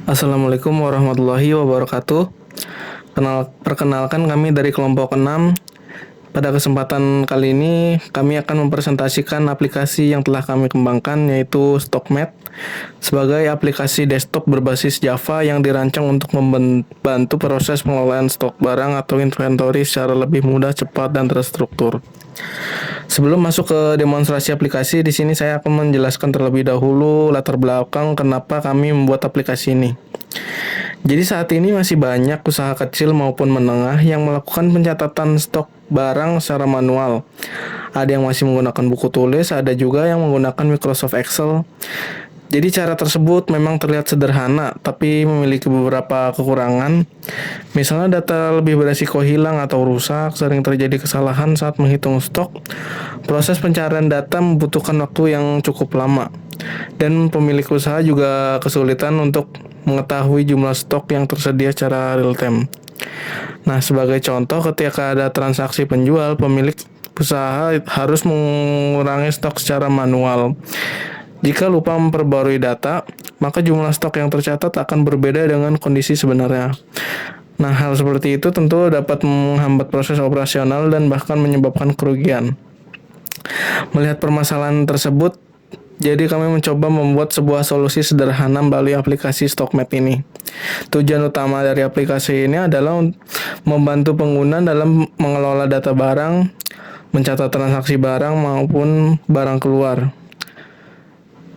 Assalamualaikum warahmatullahi wabarakatuh. Perkenalkan kami dari kelompok 6. Pada kesempatan kali ini kami akan mempresentasikan aplikasi yang telah kami kembangkan, yaitu StockMate, sebagai aplikasi desktop berbasis Java yang dirancang untuk membantu proses pengelolaan stok barang atau inventory secara lebih mudah, cepat, dan terstruktur. Sebelum masuk ke demonstrasi aplikasi, di sini saya akan menjelaskan terlebih dahulu latar belakang kenapa kami membuat aplikasi ini. Jadi saat ini masih banyak usaha kecil maupun menengah yang melakukan pencatatan stok barang secara manual. Ada yang masih menggunakan buku tulis, ada juga yang menggunakan Microsoft Excel. Jadi cara tersebut memang terlihat sederhana, tapi memiliki beberapa kekurangan. Misalnya data lebih beresiko hilang atau rusak, sering terjadi kesalahan saat menghitung stok. Proses pencarian data membutuhkan waktu yang cukup lama. Dan pemilik usaha juga kesulitan untuk mengetahui jumlah stok yang tersedia secara real time. Nah, sebagai contoh, ketika ada transaksi penjual, pemilik usaha harus mengurangi stok secara manual. Jika lupa memperbarui data, maka jumlah stok yang tercatat akan berbeda dengan kondisi sebenarnya. Nah, hal seperti itu tentu dapat menghambat proses operasional dan bahkan menyebabkan kerugian. Melihat permasalahan tersebut, jadi kami mencoba membuat sebuah solusi sederhana melalui aplikasi StockMate ini. Tujuan utama dari aplikasi ini adalah membantu pengguna dalam mengelola data barang, mencatat transaksi barang maupun barang keluar,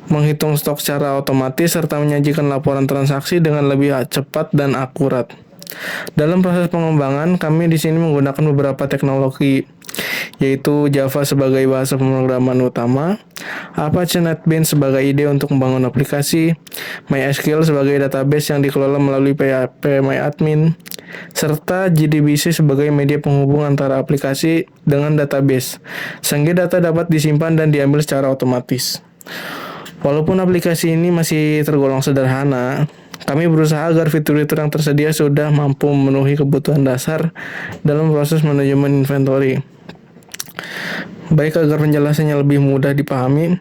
menghitung stok secara otomatis, serta menyajikan laporan transaksi dengan lebih cepat dan akurat. Dalam proses pengembangan, kami di sini menggunakan beberapa teknologi, yaitu Java sebagai bahasa pemrograman utama, Apache NetBeans sebagai ide untuk membangun aplikasi, MySQL sebagai database yang dikelola melalui PHP MyAdmin, serta JDBC sebagai media penghubung antara aplikasi dengan database, sehingga data dapat disimpan dan diambil secara otomatis. Walaupun aplikasi ini masih tergolong sederhana, kami berusaha agar fitur-fitur yang tersedia sudah mampu memenuhi kebutuhan dasar dalam proses manajemen inventory. Baik, agar penjelasannya lebih mudah dipahami,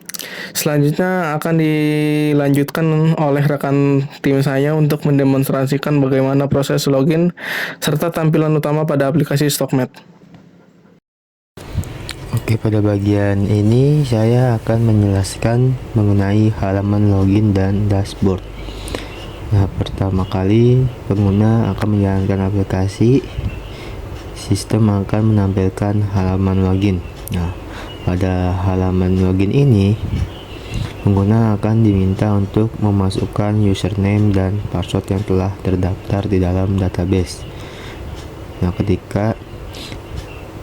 selanjutnya akan dilanjutkan oleh rekan tim saya untuk mendemonstrasikan bagaimana proses login serta tampilan utama pada aplikasi StockMate. Oke, pada bagian ini saya akan menjelaskan mengenai halaman login dan dashboard. Nah, pertama kali pengguna akan menjalankan aplikasi, sistem akan menampilkan halaman login. Nah, pada halaman login ini pengguna akan diminta untuk memasukkan username dan password yang telah terdaftar di dalam database. Nah, ketika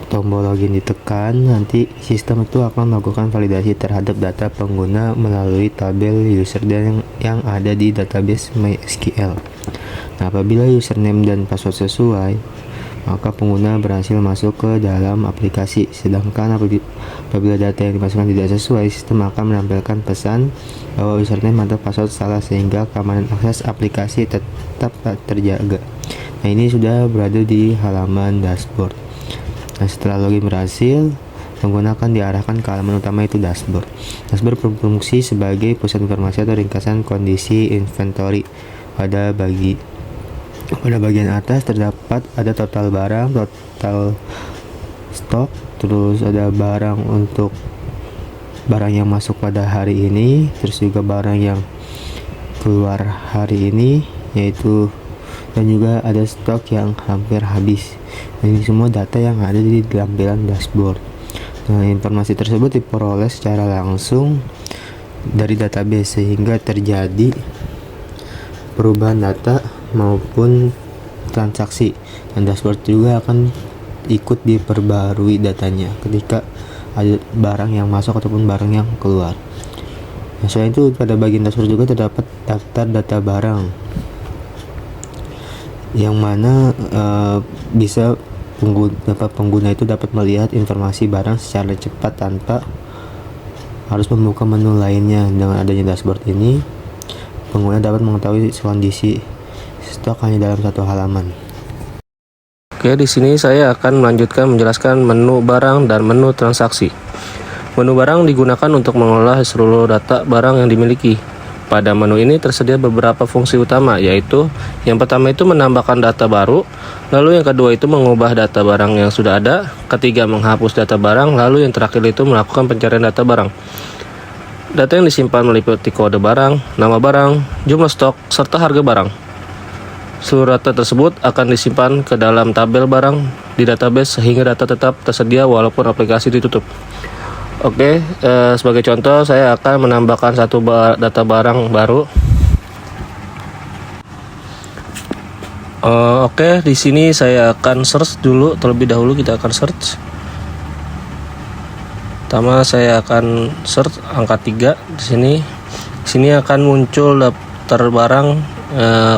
tombol login ditekan, nanti sistem itu akan melakukan validasi terhadap data pengguna melalui tabel user yang ada di database MySQL. Nah, apabila username dan password sesuai, maka pengguna berhasil masuk ke dalam aplikasi. Sedangkan apabila data yang dimasukkan tidak sesuai, sistem akan menampilkan pesan bahwa username atau password salah, sehingga keamanan akses aplikasi tetap terjaga. Nah, ini sudah berada di halaman dashboard. Nah, setelah login berhasil, pengguna akan diarahkan ke halaman utama, yaitu dashboard. Dashboard berfungsi sebagai pusat informasi atau ringkasan kondisi inventory. Pada bagian atas terdapat ada total barang, total stok, terus ada barang untuk barang yang masuk pada hari ini, terus juga barang yang keluar hari ini, dan juga ada stok yang hampir habis. Ini semua data yang ada di tampilan dashboard. Nah, informasi tersebut diperoleh secara langsung dari database, sehingga terjadi perubahan data maupun transaksi. Dan dashboard juga akan ikut diperbarui datanya ketika ada barang yang masuk ataupun barang yang keluar. Nah, selain itu pada bagian dashboard juga terdapat daftar data barang, yang mana bisa pengguna itu dapat melihat informasi barang secara cepat tanpa harus membuka menu lainnya. Dengan adanya dashboard ini, pengguna dapat mengetahui kondisi stok hanya dalam satu halaman. Oke, di sini saya akan melanjutkan menjelaskan menu barang dan menu transaksi. Menu barang digunakan untuk mengolah seluruh data barang yang dimiliki. Pada menu ini tersedia beberapa fungsi utama, yaitu yang pertama itu menambahkan data baru, lalu yang kedua itu mengubah data barang yang sudah ada, ketiga menghapus data barang, lalu yang terakhir itu melakukan pencarian data barang. Data yang disimpan meliputi kode barang, nama barang, jumlah stok, serta harga barang. Seluruh data tersebut akan disimpan ke dalam tabel barang di database sehingga data tetap tersedia walaupun aplikasi ditutup. Oke, sebagai contoh saya akan menambahkan satu data barang baru. Oke, di sini saya akan search dulu. Terlebih dahulu kita akan search. Pertama saya akan search angka 3 di sini. Di sini akan muncul daftar barang,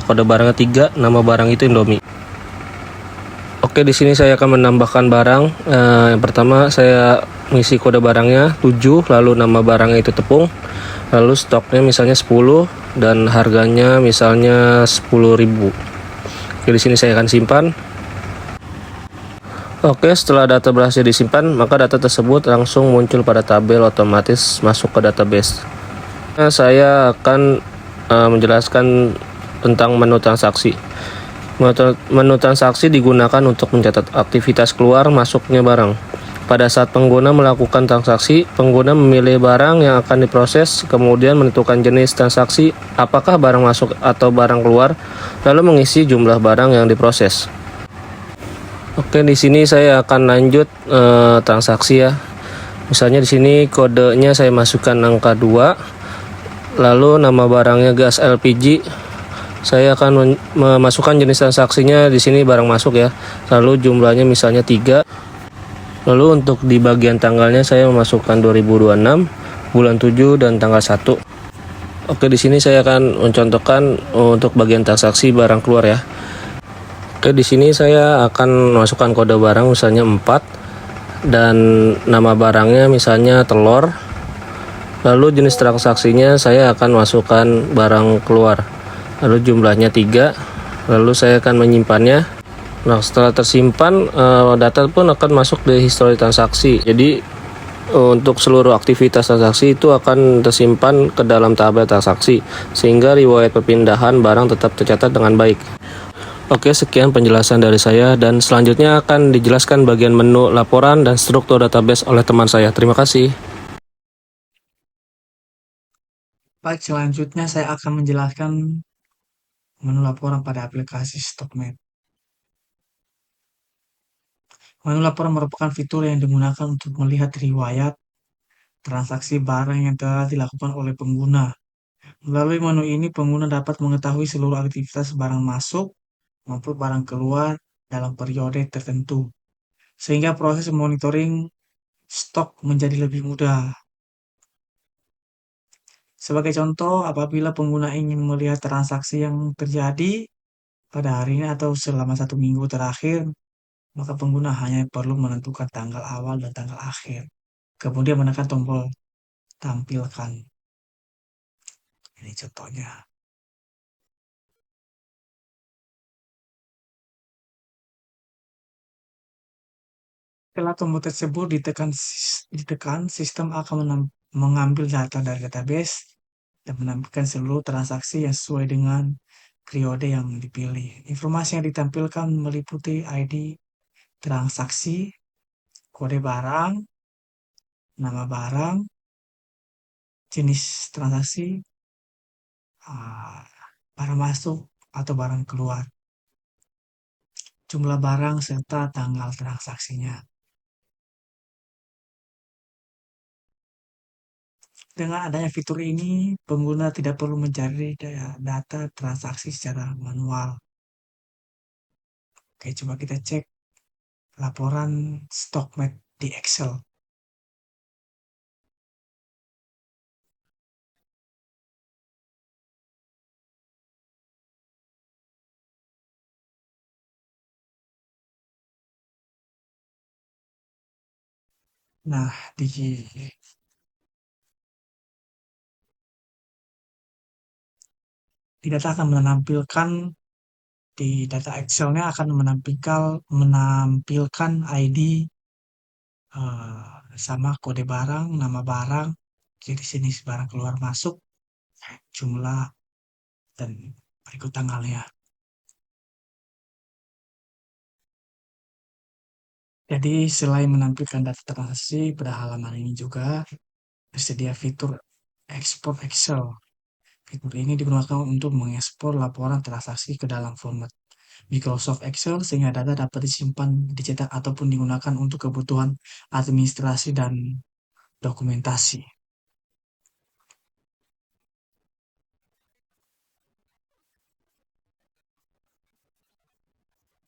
kode barangnya 3, nama barang itu Indomie. Oke, di sini saya akan menambahkan barang. Yang pertama saya mengisi kode barangnya 7, lalu nama barangnya itu tepung, lalu stoknya misalnya 10 dan harganya misalnya 10.000. Oke, di sini saya akan simpan. Oke, setelah data berhasil disimpan, maka data tersebut langsung muncul pada tabel otomatis masuk ke database. Nah, saya akan menjelaskan tentang menu transaksi. Menu transaksi digunakan untuk mencatat aktivitas keluar masuknya barang. Pada saat pengguna melakukan transaksi, pengguna memilih barang yang akan diproses, kemudian menentukan jenis transaksi, apakah barang masuk atau barang keluar, lalu mengisi jumlah barang yang diproses. Oke, di sini saya akan lanjut transaksi ya. Misalnya di sini kodenya saya masukkan angka 2, lalu nama barangnya gas LPG. Saya akan memasukkan jenis transaksinya di sini barang masuk ya. Lalu jumlahnya misalnya 3. Lalu untuk di bagian tanggalnya saya memasukkan 2026, bulan 7 dan tanggal 1. Oke, di sini saya akan mencontohkan untuk bagian transaksi barang keluar ya. Oke, di sini saya akan masukkan kode barang misalnya 4 dan nama barangnya misalnya telur. Lalu jenis transaksinya saya akan masukkan barang keluar. Lalu jumlahnya 3. Lalu saya akan menyimpannya. Nah, setelah tersimpan, data pun akan masuk di histori transaksi. Jadi untuk seluruh aktivitas transaksi itu akan tersimpan ke dalam tabel transaksi, sehingga riwayat perpindahan barang tetap tercatat dengan baik. Oke, sekian penjelasan dari saya, dan selanjutnya akan dijelaskan bagian menu laporan dan struktur database oleh teman saya. Terima kasih. Baik, selanjutnya saya akan menjelaskan menu laporan pada aplikasi Stockmed. Menu laporan merupakan fitur yang digunakan untuk melihat riwayat transaksi barang yang telah dilakukan oleh pengguna. Melalui menu ini, pengguna dapat mengetahui seluruh aktivitas barang masuk maupun barang keluar dalam periode tertentu, sehingga proses monitoring stok menjadi lebih mudah. Sebagai contoh, apabila pengguna ingin melihat transaksi yang terjadi pada hari ini atau selama 1 minggu terakhir, maka pengguna hanya perlu menentukan tanggal awal dan tanggal akhir. Kemudian menekan tombol tampilkan. Ini contohnya. Setelah tombol tersebut ditekan, sistem akan mengambil data dari database dan menampilkan seluruh transaksi yang sesuai dengan periode yang dipilih. Informasi yang ditampilkan meliputi ID transaksi, kode barang, nama barang, jenis transaksi, barang masuk atau barang keluar, jumlah barang, serta tanggal transaksinya. Dengan adanya fitur ini, pengguna tidak perlu mencari data transaksi secara manual. Oke, coba kita cek laporan Stockmed di Excel. Nah, di data akan menampilkan di data Excel-nya akan menampilkan ID sama kode barang, nama barang, jadi jenis barang keluar masuk, jumlah, dan berikut tanggalnya. Jadi selain menampilkan data transaksi, pada halaman ini juga tersedia fitur ekspor Excel. Fitur ini digunakan untuk mengekspor laporan transaksi ke dalam format Microsoft Excel sehingga data dapat disimpan, dicetak, ataupun digunakan untuk kebutuhan administrasi dan dokumentasi.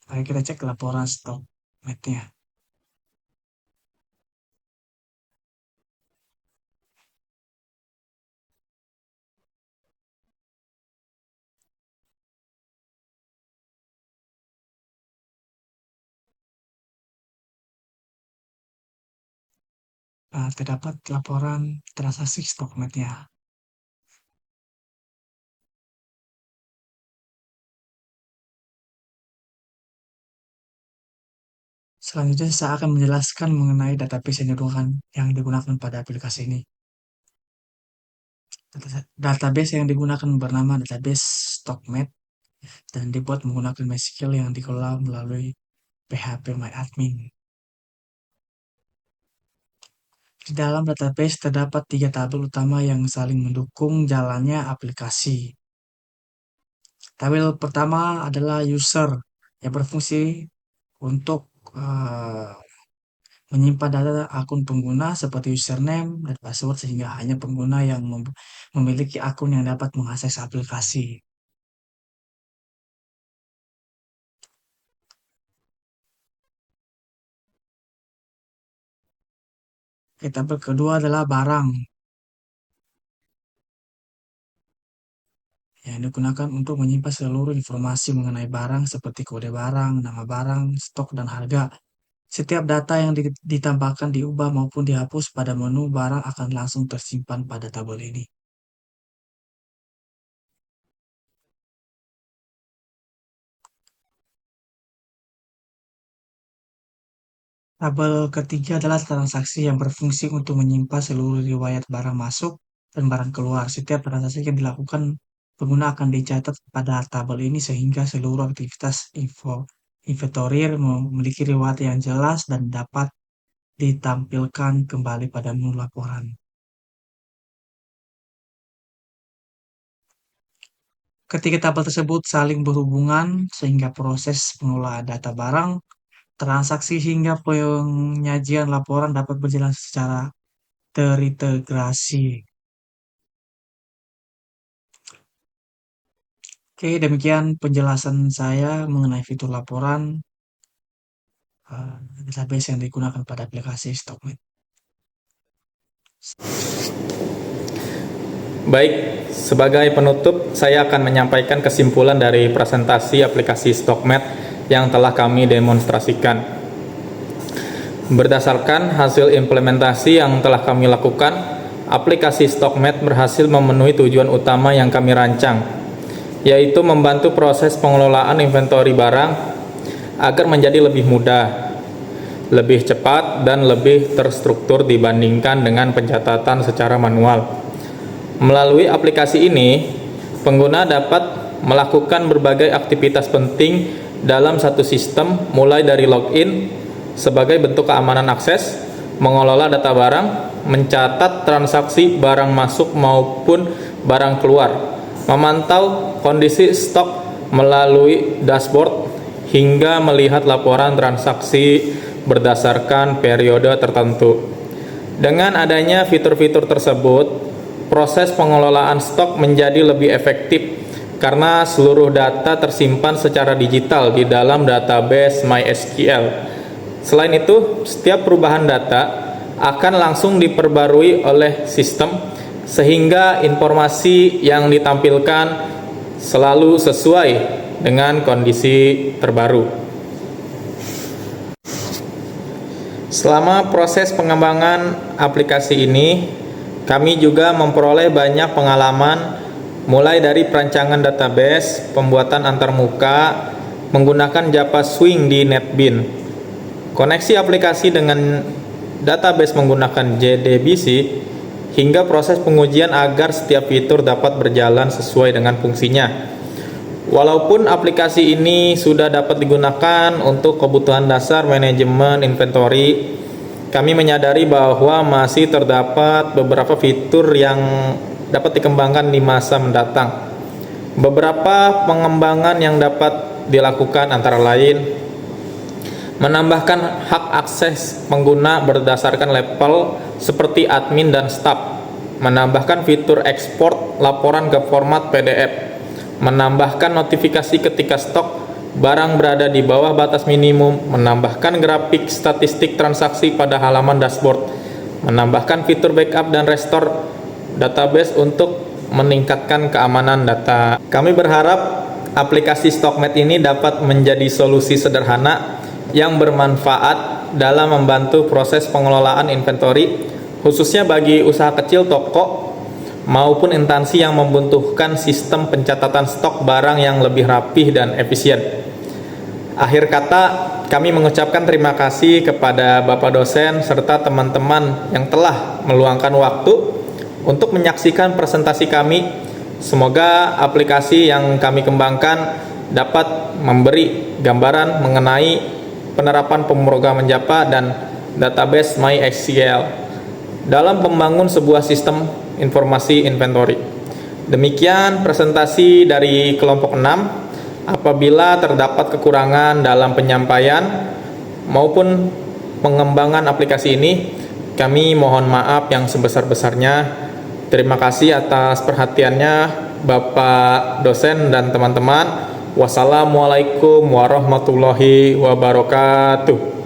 Mari kita cek laporan stok nya. Terdapat laporan transaksi stok nya. Selanjutnya saya akan menjelaskan mengenai database yang digunakan pada aplikasi ini. Database yang digunakan bernama database StockMed dan dibuat menggunakan MySQL yang dikelola melalui phpMyAdmin. Di dalam database terdapat 3 tabel utama yang saling mendukung jalannya aplikasi. Tabel pertama adalah user yang berfungsi untuk menyimpan data akun pengguna seperti username dan password sehingga hanya pengguna yang memiliki akun yang dapat mengakses aplikasi. Tabel kedua adalah barang yang digunakan untuk menyimpan seluruh informasi mengenai barang seperti kode barang, nama barang, stok, dan harga. Setiap data yang ditambahkan, diubah, maupun dihapus pada menu barang akan langsung tersimpan pada tabel ini. Tabel ketiga adalah transaksi yang berfungsi untuk menyimpan seluruh riwayat barang masuk dan barang keluar. Setiap transaksi yang dilakukan pengguna akan dicatat pada tabel ini sehingga seluruh aktivitas inventory memiliki riwayat yang jelas dan dapat ditampilkan kembali pada menu laporan. Ketiga tabel tersebut saling berhubungan sehingga proses pengelolaan data barang, transaksi hingga penyajian laporan dapat berjalan secara terintegrasi. Oke, demikian penjelasan saya mengenai fitur laporan database yang digunakan pada aplikasi StockMed. Baik, sebagai penutup, saya akan menyampaikan kesimpulan dari presentasi aplikasi StockMed yang telah kami demonstrasikan. Berdasarkan hasil implementasi yang telah kami lakukan, aplikasi StockMed berhasil memenuhi tujuan utama yang kami rancang, yaitu membantu proses pengelolaan inventory barang agar menjadi lebih mudah, lebih cepat, dan lebih terstruktur dibandingkan dengan pencatatan secara manual. Melalui aplikasi ini, pengguna dapat melakukan berbagai aktivitas penting dalam satu sistem, mulai dari login sebagai bentuk keamanan akses, mengelola data barang, mencatat transaksi barang masuk maupun barang keluar, memantau kondisi stok melalui dashboard, hingga melihat laporan transaksi berdasarkan periode tertentu. Dengan adanya fitur-fitur tersebut, proses pengelolaan stok menjadi lebih efektif karena seluruh data tersimpan secara digital di dalam database MySQL. Selain itu, setiap perubahan data akan langsung diperbarui oleh sistem sehingga informasi yang ditampilkan selalu sesuai dengan kondisi terbaru. Selama proses pengembangan aplikasi ini, kami juga memperoleh banyak pengalaman, mulai dari perancangan database, pembuatan antarmuka, menggunakan Java Swing di NetBeans, koneksi aplikasi dengan database menggunakan JDBC, hingga proses pengujian agar setiap fitur dapat berjalan sesuai dengan fungsinya. Walaupun aplikasi ini sudah dapat digunakan untuk kebutuhan dasar manajemen inventory, kami menyadari bahwa masih terdapat beberapa fitur yang dapat dikembangkan di masa mendatang. Beberapa pengembangan yang dapat dilakukan antara lain menambahkan hak akses pengguna berdasarkan level seperti admin dan staff, menambahkan fitur ekspor laporan ke format PDF, menambahkan notifikasi ketika stok barang berada di bawah batas minimum, menambahkan grafik statistik transaksi pada halaman dashboard, menambahkan fitur backup dan restore database untuk meningkatkan keamanan data. Kami berharap aplikasi StockMate ini dapat menjadi solusi sederhana yang bermanfaat dalam membantu proses pengelolaan inventory, khususnya bagi usaha kecil, toko, maupun instansi yang membutuhkan sistem pencatatan stok barang yang lebih rapih dan efisien. Akhir kata, kami mengucapkan terima kasih kepada Bapak dosen serta teman-teman yang telah meluangkan waktu untuk menyaksikan presentasi kami. Semoga aplikasi yang kami kembangkan dapat memberi gambaran mengenai penerapan pemrograman Java dan database MySQL dalam membangun sebuah sistem informasi inventory. Demikian presentasi dari kelompok 6. Apabila terdapat kekurangan dalam penyampaian maupun pengembangan aplikasi ini, kami mohon maaf yang sebesar-besarnya. Terima kasih atas perhatiannya Bapak dosen dan teman-teman. Wassalamualaikum warahmatullahi wabarakatuh.